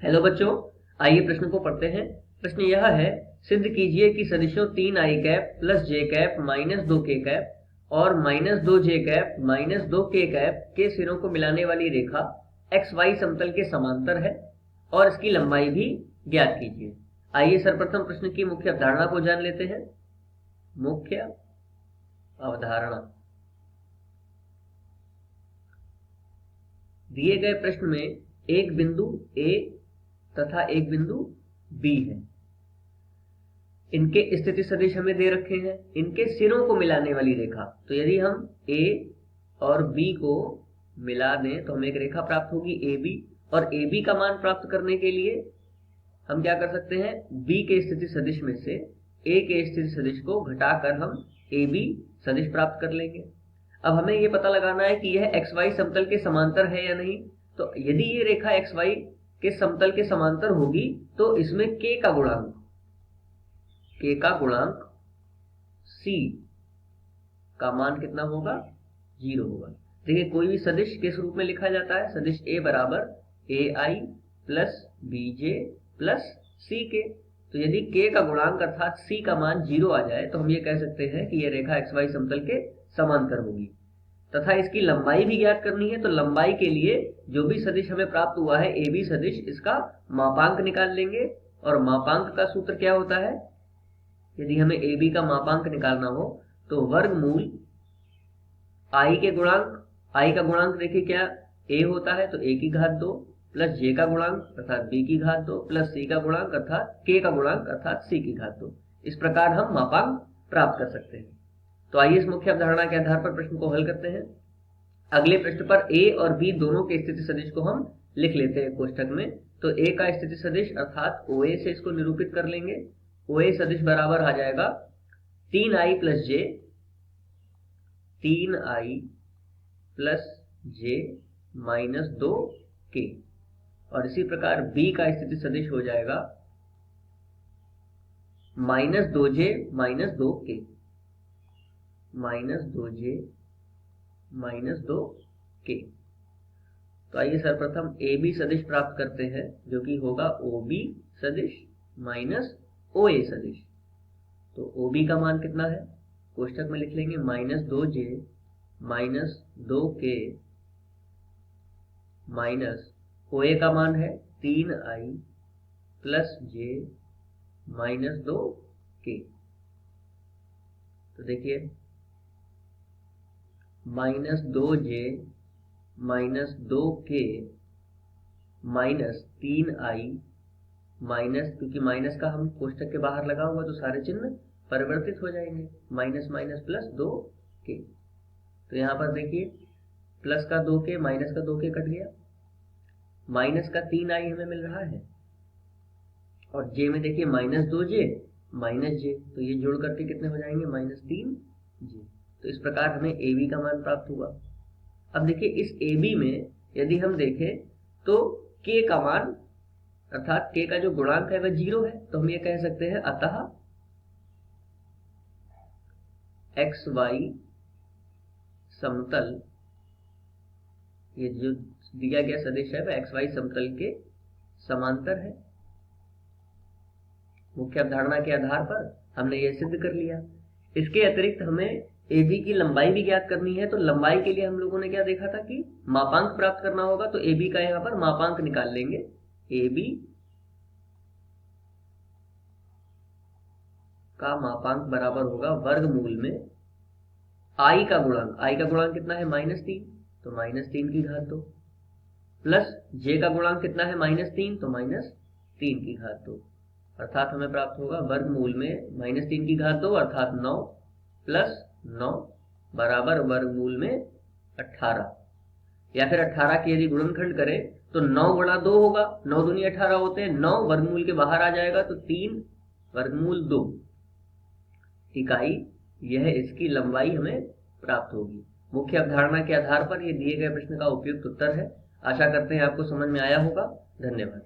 Hello बच्चों, आइए प्रश्न को पढ़ते हैं। प्रश्न यह है, सिद्ध कीजिए कि सदिशों 3i कैप प्लस जे कैप माइनस 2k कैप और minus 2j cap minus 2k cap के सिरों को मिलाने वाली रेखा xy समतल के समांतर है और इसकी लंबाई भी ज्ञात कीजिए। आइए सर्वप्रथम प्रश्न की मुख्य अवधारणा को जान लेते हैं। मुख्य अवधारणा, दिए गए प्रश्न में एक बिंदु A तथा एक बिंदु B है। इनके स्थिति सदिश हमें दे रखे हैं, इनके सिरों को मिलाने वाली रेखा। तो यदि हम A और B को मिला दें तो हमें एक रेखा प्राप्त होगी AB, और AB का मान प्राप्त करने के लिए हम क्या कर सकते हैं, B के स्थिति सदिश में से A के स्थिति सदिश को घटाकर हम AB सदिश प्राप्त कर लेंगे। अब हमें ये पता लगाना है कि यह XY समतल के समांतर है या नहीं। तो यदि ये रेखा XY के समतल के समांतर होगी तो इसमें k का गुणांक c का मान कितना होगा, 0 होगा। देखिए, कोई भी सदिश किस रूप में लिखा जाता है, सदिश A बराबर AI plus BJ plus CK। तो यदि k का गुणांक अर्थात c का मान 0 आ जाए तो हम ये कह सकते हैं कि यह रेखा XY समतल के समांतर होगी। तथा इसकी लंबाई भी ज्ञात करनी है। तो लंबाई के लिए जो भी सदिश हमें प्राप्त हुआ है AB सदिश, इसका मापांक निकाल लेंगे। और मापांक का सूत्र क्या होता है, यदि हमें AB का मापांक निकालना हो तो वर्गमूल I के गुणांक, I का गुणांक देखिए क्या A होता है, तो A की घात 2 प्लस J का गुणांक अर्थात B की घात 2 प्लस C का गुणांक अर्थात K का गुणांक अर्थात C की घात 2। इस प्रकार हम मापांक प्राप्त कर सकते हैं। तो आइए इस मुख्य अवधारणा के आधार पर प्रश्न को हल करते हैं। अगले पृष्ठ पर A और B दोनों के स्थिति सदिश को हम लिख लेते हैं कोष्ठक में। तो A का स्थिति सदिश अर्थात OA से इसको निरूपित कर लेंगे। OA सदिश बराबर आ जाएगा 3i plus j, 3i plus j minus 2k। और इसी प्रकार B का स्थिति सदिश हो जाएगा minus 2j minus 2k, minus 2j minus 2k। तो आइए सर्वप्रथम AB सदिश प्राप्त करते हैं, जो कि होगा OB सदिश माइनस OA सदिश। तो OB का मान कितना है, कोष्ठक में लिख लेंगे minus 2j minus 2k minus OA का मान है 3i plus j minus 2k। तो देखिए, minus 2j minus 2k minus 3i minus, क्योंकि माइनस का हम कोष्ठक के बाहर लगा हुआ तो सारे चिन्ह परिवर्तित हो जाएंगे, माइनस माइनस प्लस 2k। तो यहाँ पर देखिए प्लस का 2k माइनस का 2k कट गया, माइनस का 3i हमें मिल रहा है, और j में देखिए माइनस 2j माइनस j, तो ये जोड़ करके कितने हो जाएंगे, माइनस 3j। तो इस प्रकार हमें AB का मान प्राप्त हुआ। अब देखिए इस AB में यदि हम देखें तो k का मान अर्थात k का जो गुणांक है वह 0 है। तो हम ये कह सकते हैं अतः XY समतल, ये जो दिया गया सदिश है वह XY समतल के समांतर है। मुख्य अवधारणा के आधार पर हमने यह सिद्ध कर लिया। इसके अतिरिक्त हमें AB की लंबाई भी ज्ञात करनी है। तो लंबाई के लिए हम लोगों ने क्या देखा था कि मापांक प्राप्त करना होगा। तो AB का यहाँ पर मापांक निकाल लेंगे। AB का मापांक बराबर होगा वर्गमूल में I का गुणांक, I का गुणांक कितना है, -3, तो -3 की घात 2 प्लस J का गुणांक कितना है, -3, तो -3 की घात 2। अर्थात हमें प्राप्त होगा वर्गमूल में -3 की घात 2 अर्थात 9 प्लस 9 बराबर वर्गमूल में 18। या फिर 18 की यदि गुणनखंड करें तो 9 गुणा 2 होगा, 9 दूनी 18 होते हैं, 9 वर्गमूल के बाहर आ जाएगा तो 3 वर्गमूल 2 इकाई, यह इसकी लंबाई हमें प्राप्त होगी। मुख्य अवधारणा के आधार पर यह दिए गए प्रश्न का उपयुक्त उत्तर है। आशा करते हैं आपको समझ में आया होगा। धन्यवाद।